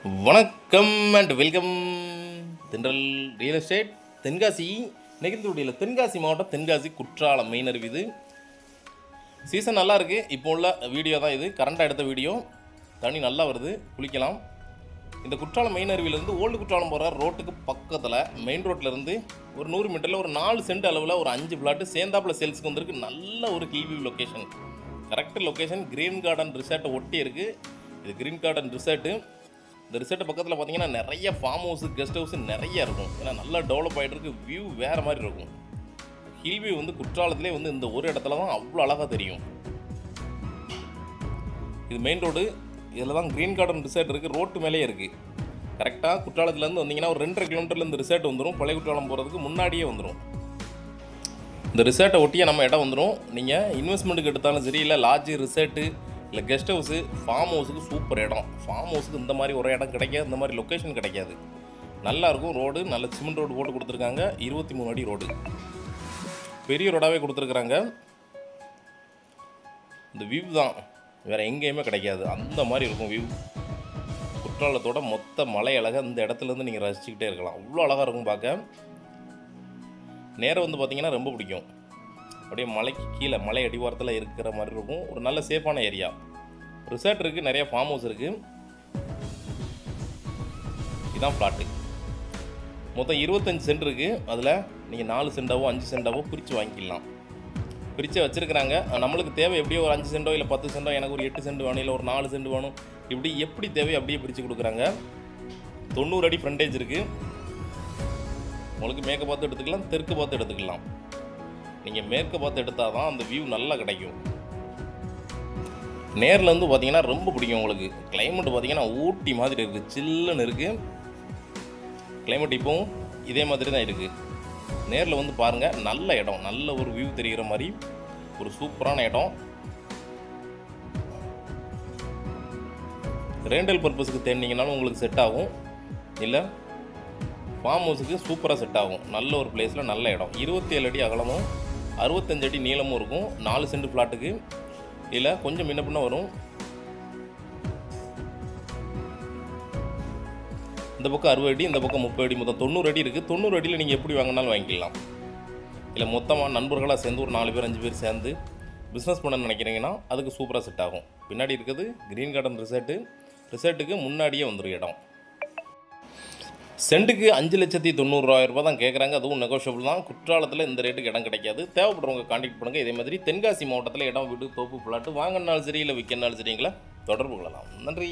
வணக்கம் and welcome. தென்றல் real estate Tenkasi. நெகிழ்ந்துடியில் Tenkasi மாவட்டம், தென்காசி குற்றாலம் மெயின் அருவி. இது சீசன் நல்லா இருக்குது. இப்போ உள்ள வீடியோ தான் இது, கரண்டாக எடுத்த வீடியோ. தண்ணி நல்லா வருது, குளிக்கலாம். இந்த குற்றாலம் மெயின் அருவியிலேருந்து ஓல்டு குற்றாலம் போகிற ரோட்டுக்கு பக்கத்தில் மெயின் ரோட்டிலேருந்து ஒரு 100 மீட்டரில் ஒரு 4 சென்ட் அளவில் ஒரு 5 பிளாட்டு சேர்ந்தாப்பில் சேல்ஸுக்கு வந்திருக்கு. நல்ல ஒரு hill view location, correct location. Green garden ரிசார்ட்டை ஒட்டி இருக்குது. இது கிரீன் கார்டன் ரிசார்ட்டு. இந்த ரிசார்ட் பக்கத்தில் பார்த்தீங்கன்னா நிறைய ஃபார்ம் ஹவுஸு, கெஸ்ட் ஹவுஸு நிறைய இருக்கும். ஏன்னா நல்லா டெவலப் ஆகிட்டு இருக்கு. வியூ வேறு மாதிரி இருக்கும். ஹில் வியூ வந்து குற்றாலத்திலே வந்து இந்த ஒரு இடத்துல தான் அவ்வளோ அழகாக தெரியும். இது மெயின் ரோடு. இதில் தான் க்ரீன் கார்டன் ரிசார்ட் இருக்குது. ரோட்டு மேலே இருக்குது. கரெக்டாக குற்றாலத்துலேருந்து வந்தீங்கன்னா ஒரு 2.5 கிலோமீட்டரில் இந்த ரிசார்ட் வந்துடும். பழைய குற்றாலம் போகிறதுக்கு முன்னாடியே வந்துடும். இந்த ரிசார்ட்டை ஒட்டியே நம்ம இடம் வந்துடும். நீங்கள் இன்வெஸ்ட்மெண்ட்டுக்கு எடுத்தாலும் சரி, இல்லை லாட்ஜு, ரிசார்ட்டு, இல்லை கெஸ்ட் ஹவுஸு, ஃபார்ம் ஹவுஸுக்கு சூப்பர் இடம். ஃபார்ம் ஹவுஸுக்கு இந்த மாதிரி ஒரு இடம் கிடைக்காது, இந்த மாதிரி லொக்கேஷன் கிடைக்காது. நல்லாயிருக்கும். ரோடு நல்ல சிமெண்ட் ரோடு போட்டு கொடுத்துருக்காங்க. 23 அடி ரோடு, பெரிய ரோடாகவே கொடுத்துருக்குறாங்க. இந்த வியூ தான் வேறு எங்கேயுமே கிடைக்காது. அந்த மாதிரி இருக்கும் வியூ. குற்றாலத்தோட மொத்த மலை அழகாக இந்த இடத்துலேருந்து நீங்கள் ரசிச்சுக்கிட்டே இருக்கலாம். அவ்வளோ அழகாக இருக்கும் பார்க்க. நேரம் வந்து பார்த்திங்கன்னா ரொம்ப பிடிக்கும். அப்படியே மலைக்கு கீழே மலை அடிவாரத்தில் இருக்கிற மாதிரி இருக்கும். ஒரு நல்ல சேஃபான ஏரியா. ரிசார்ட் இருக்குது, நிறையா ஃபார்ம் ஹவுஸ் இருக்குது. இதுதான் ஃப்ளாட்டு. மொத்தம் 25 சென்ட் இருக்குது. அதில் நீங்கள் 4 சென்டாவோ 5 சென்டாவோ பிரித்து வாங்கிக்கலாம். பிரித்து வச்சுருக்கிறாங்க. நம்மளுக்கு தேவை எப்படியோ ஒரு 5 சென்டோ இல்லை 10 சென்டோ, எனக்கு ஒரு 8 சென்ட் வேணும், இல்லை ஒரு 4 சென்ட் வேணும், இப்படி எப்படி தேவையோ அப்படியே பிரித்து கொடுக்குறாங்க. 90 அடி ஃப்ரண்டேஜ் இருக்குது. உங்களுக்கு மேற்க பார்த்து எடுத்துக்கலாம், தெற்கு பார்த்து எடுத்துக்கலாம். நீங்கள் மேற்க பார்த்து எடுத்தால் தான் அந்த வியூ நல்லா கிடைக்கும். நேரில் வந்து பார்த்தீங்கன்னா ரொம்ப பிடிக்கும் உங்களுக்கு. கிளைமேட் பார்த்தீங்கன்னா ஊட்டி மாதிரி இருக்குது, சில்லுன்னு இருக்குது கிளைமேட். இப்போவும் இதே மாதிரி தான் இருக்குது. நேரில் வந்து பாருங்கள். நல்ல இடம், நல்ல ஒரு வியூ தெரிகிற மாதிரி ஒரு சூப்பரான இடம். ரெண்டல் பர்பஸுக்கு தேடினீங்கனாலும் உங்களுக்கு செட் ஆகும், இல்லை ஃபார்ம் ஹவுஸுக்கு சூப்பராக செட் ஆகும். நல்ல ஒரு பிளேஸில் நல்ல இடம். 27 அடி அகலமும் 65 அடி நீளமும் இருக்கும். 4 சென்ட் ஃப்ளாட்டுக்கு. இல்லை கொஞ்சம் முன்ன பின்ன வரும். இந்த பக்கம் 60 அடி, இந்த பக்கம் 30 அடி, மொத்தம் 90 அடி இருக்குது. 90 அடியில் நீங்கள் எப்படி வாங்கினாலும் வாங்கிக்கலாம். இல்லை மொத்தமாக நண்பர்களாக சேர்ந்து ஒரு 4 பேர் 5 பேர் சேர்ந்து பிஸ்னஸ் பண்ண நினைக்கிறீங்கன்னா அதுக்கு சூப்பராக செட் ஆகும். பின்னாடி இருக்குது க்ரீன் கார்டன் ரிசார்ட்டு. ரிசார்ட்டுக்கு முன்னாடியே வந்துடும் இடம். சென்ட்டுக்கு 5,90,000 தான் கேட்குறாங்க. அதுவும் நெகோஷியபிள் தான். குற்றாலத்தில் இந்த ரேட்டுக்கு இடம் கிடைக்காது. தேவைப்படுறவங்க கான்டாக்ட் பண்ணுங்கள். இதே மாதிரி தென்காசி மாவட்டத்தில் இடம், வீடு, தோப்பு, பிளாட்டு வாங்கினாலும் சரி, இல்லை விற்கனாலும் சரிங்களா தொடர்பு கொள்ளலாம். நன்றி.